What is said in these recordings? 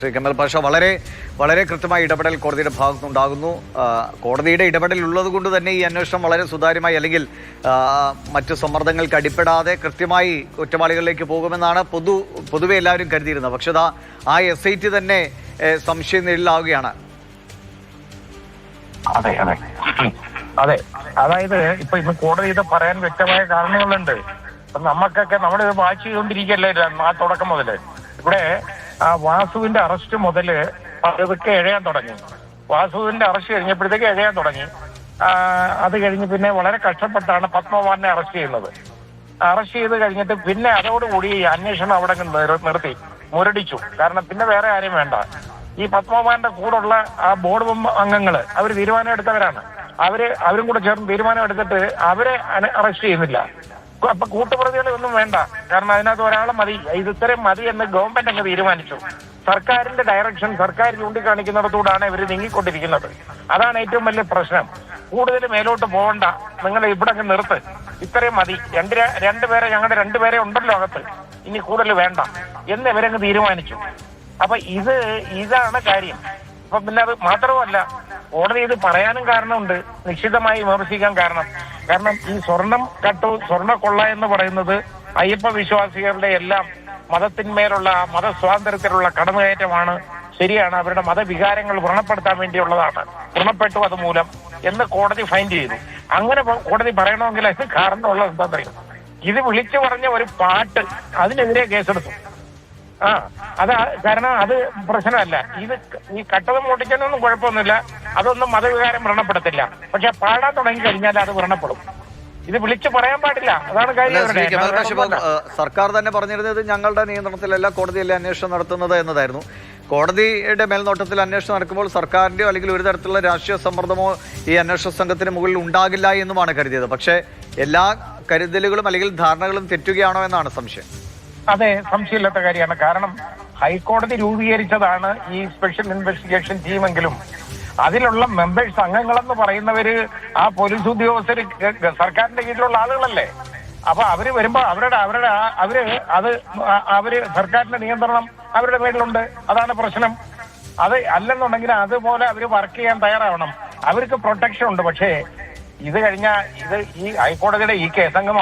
ശ്രീ കമൽ പാഷ, വളരെ വളരെ കൃത്യമായ ഇടപെടൽ കോടതിയുടെ ഭാഗത്തുനിന്നുണ്ടാകുന്നു. കോടതിയുടെ ഇടപെടൽ ഉള്ളത് കൊണ്ട് തന്നെ ഈ അന്വേഷണം വളരെ സുതാര്യമായി, അല്ലെങ്കിൽ മറ്റു സമ്മർദ്ദങ്ങൾക്ക് അടിപ്പെടാതെ കൃത്യമായി കുറ്റവാളികളിലേക്ക് പോകുമെന്നാണ് പൊതുവെ എല്ലാവരും കരുതിയിരുന്നത്. പക്ഷേ ആ SIT തന്നെ സംശയം നിഴലാവുകയാണ്. അതെ അതെ അതെ അതായത് ഇന്ന് കോടതി ഇത് പറയാൻ വ്യക്തമായ കാരണങ്ങളുണ്ട്. നമുക്കൊക്കെ നമ്മളിത് വാച്ച് ചെയ്തുകൊണ്ടിരിക്കല്ലേ ആ തുടക്കം മുതല്. ഇവിടെ വാസുവിന്റെ അറസ്റ്റ് മുതല് ഇതൊക്കെ എഴയാൻ തുടങ്ങി. വാസുവിന്റെ അറസ്റ്റ് കഴിഞ്ഞപ്പോഴത്തേക്ക് എഴയാൻ തുടങ്ങി. അത് കഴിഞ്ഞ് പിന്നെ വളരെ കഷ്ടപ്പെട്ടാണ് പത്മകുമാറിനെ അറസ്റ്റ് ചെയ്യുന്നത്. അറസ്റ്റ് ചെയ്ത് കഴിഞ്ഞിട്ട് പിന്നെ അതോടുകൂടി അന്വേഷണം അവിടെ നിർത്തി മുരടിച്ചു. കാരണം പിന്നെ വേറെ ആരും വേണ്ട. ഈ പത്മകുമാറിന്റെ കൂടെയുള്ള ആ ബോർഡ് അംഗങ്ങള് അവര് തീരുമാനം എടുത്തവരാണ്. അവരും കൂടെ ചേർന്ന് തീരുമാനം എടുത്തിട്ട് അവരെ അറസ്റ്റ് ചെയ്യുന്നില്ല. അപ്പൊ കൂട്ടുപ്രതികളെ ഒന്നും വേണ്ട. കാരണം അതിനകത്ത് ഒരാളെ മതി, ഇത് ഇത്രയും മതി എന്ന് ഗവൺമെന്റ് അങ്ങ് തീരുമാനിച്ചു. സർക്കാരിന്റെ ഡയറക്ഷൻ, സർക്കാർ ചൂണ്ടിക്കാണിക്കുന്നിടത്തൂടാണ് ഇവർ നീങ്ങിക്കൊണ്ടിരിക്കുന്നത്. അതാണ് ഏറ്റവും വലിയ പ്രശ്നം. കൂടുതൽ മേലോട്ട് പോകണ്ട, നിങ്ങൾ ഇവിടെ അങ്ങ് നിർത്ത്, ഇത്രയും മതി, ഞങ്ങളുടെ രണ്ടുപേരെ ഉണ്ടല്ലോ അകത്ത്, ഇനി കൂടുതൽ വേണ്ട എന്ന് ഇവരങ്ങ് തീരുമാനിച്ചു. അപ്പൊ ഇതാണ് കാര്യം. അപ്പൊ പിന്നെ അത് മാത്രമല്ല, കോടതി ഇത് പറയാനും കാരണമുണ്ട്, നിശ്ചിതമായി വിമർശിക്കാൻ കാരണം ഈ സ്വർണ്ണ കൊള്ള എന്ന് പറയുന്നത് അയ്യപ്പ വിശ്വാസികളുടെ എല്ലാം മതത്തിന്മേലുള്ള മതസ്വാതന്ത്ര്യത്തിലുള്ള കടന്നുകയറ്റമാണ്. ശരിയാണ്, അവരുടെ മതവികാരങ്ങൾ വ്രണപ്പെടുത്താൻ വേണ്ടിയുള്ളതാണ്, വ്രണപ്പെട്ടു അതുമൂലം എന്ന് കോടതി ഫൈൻഡ് ചെയ്തു. അങ്ങനെ കോടതി പറയണമെങ്കിൽ അതിന് കാരണമുള്ളത് എന്താ പറയുക, ഇത് വിളിച്ചു പറഞ്ഞ ഒരു പാട്ട്, അതിനെതിരെ കേസെടുത്തു. കാരണം അത് പ്രശ്നമല്ല. ഈ കട്ടതും പൊട്ടിച്ചതൊന്നും കുഴപ്പമൊന്നുമില്ല, അതൊന്നും മതവികാരം വ്രണപ്പെടുത്തില്ല. പക്ഷെ പാടാൻ തുടങ്ങി കഴിഞ്ഞാൽ അത് വ്രണപ്പെടും. ഇത് വിളിച്ചു പറയാൻ പാടില്ല, അതാണ് കാര്യം. സർക്കാർ തന്നെ പറഞ്ഞിരുന്നത് ഞങ്ങളുടെ നിയന്ത്രണത്തിലല്ല, കോടതിയല്ലേ അന്വേഷണം നടത്തുന്നത് എന്നതായിരുന്നു. കോടതിയുടെ മേൽനോട്ടത്തിൽ അന്വേഷണം നടക്കുമ്പോൾ സർക്കാരിന്റെയോ അല്ലെങ്കിൽ ഒരു തരത്തിലുള്ള രാഷ്ട്രീയ സമ്മർദ്ദമോ ഈ അന്വേഷണ സംഘത്തിന് മുകളിൽ ഉണ്ടാകില്ല എന്നുമാണ് കരുതിയത്. പക്ഷേ എല്ലാ കരുതലുകളും അല്ലെങ്കിൽ ധാരണകളും തെറ്റുകയാണോ എന്നാണ് സംശയം. അതെ, സംശയമില്ലാത്ത കാര്യമാണ്. കാരണം ഹൈക്കോടതി രൂപീകരിച്ചതാണ് ഈ സ്പെഷ്യൽ ഇൻവെസ്റ്റിഗേഷൻ ടീമെങ്കിലും അതിലുള്ള മെമ്പേഴ്സ്, അംഗങ്ങളെന്ന് പറയുന്നവര് ആ പോലീസ് ഉദ്യോഗസ്ഥര് സർക്കാരിന്റെ കീഴിലുള്ള ആളുകളല്ലേ. അപ്പൊ അവര് വരുമ്പോ അവര് സർക്കാരിന്റെ നിയന്ത്രണം അവരുടെ മേലിലുണ്ട്. അതാണ് പ്രശ്നം. അത് അല്ലെന്നുണ്ടെങ്കിൽ അതുപോലെ അവര് വർക്ക് ചെയ്യാൻ തയ്യാറാവണം. അവർക്ക് പ്രൊട്ടക്ഷൻ ഉണ്ട്. പക്ഷേ ഇത് കഴിഞ്ഞാൽ ഈ ഹൈക്കോടതിയുടെ ഈ കേസങ്ങ്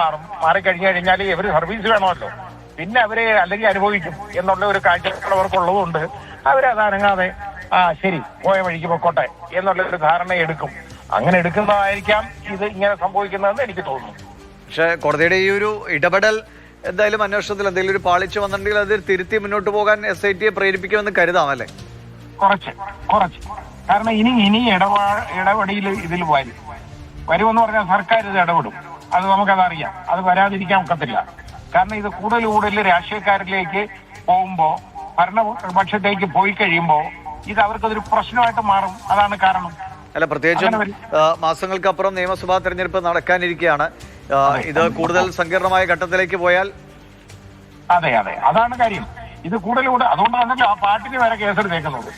മാറിക്കഴിഞ്ഞു കഴിഞ്ഞാൽ ഇവര് സർവീസ് വേണമല്ലോ. പിന്നെ അവര് അല്ലെങ്കിൽ അനുഭവിക്കും എന്നുള്ള ഒരു കാഴ്ചപ്പാട് അവർക്കുള്ളതുകൊണ്ട് അവരതനങ്ങാതെ ശരി, പോയ വഴിക്ക് പൊക്കോട്ടെ എന്നുള്ള ഒരു ധാരണ എടുക്കും. അങ്ങനെ എടുക്കുന്നതായിരിക്കാം ഇത് ഇങ്ങനെ സംഭവിക്കുന്നതെന്ന് എനിക്ക് തോന്നുന്നു. പക്ഷെ കോടതിയുടെ ഈ ഒരു ഇടപെടൽ എന്തായാലും അന്വേഷണത്തിൽ എന്തെങ്കിലും ഒരു പാളിച്ച വന്നിട്ടുണ്ടെങ്കിൽ അത് തിരുത്തി മുന്നോട്ട് പോകാൻ SITയെ പ്രേരിപ്പിക്കുമെന്ന് കരുതാം അല്ലേ? കുറച്ച് കാരണം ഇനി ഇടപെടിയിൽ ഇതിൽ വരുമെന്ന് പറഞ്ഞാൽ സർക്കാർ ഇത് ഇടപെടും. അത് നമുക്കതറിയാം. അത് വരാതിരിക്കാൻ ഒക്കത്തില്ല. കാരണം ഇത് കൂടുതൽ രാഷ്ട്രീയക്കാരിലേക്ക് പോകുമ്പോ, ഭരണപക്ഷത്തേക്ക് പോയി കഴിയുമ്പോ ഇത് അവർക്കതൊരു പ്രശ്നമായിട്ട് മാറും. അതാണ് കാരണം. അല്ല, പ്രത്യേകിച്ചും മാസങ്ങൾക്കപ്പുറം നിയമസഭാ തെരഞ്ഞെടുപ്പ് നടക്കാനിരിക്കുകയാണ്. ഇത് കൂടുതൽ സങ്കീർണമായ ഘട്ടത്തിലേക്ക് പോയാൽ അതെ അതാണ് കാര്യം. ഇത് കൂടുതൽ അതുകൊണ്ടാണല്ലോ ആ പാർട്ടിന് വരെ കേസെടുത്തേക്കുന്നത്.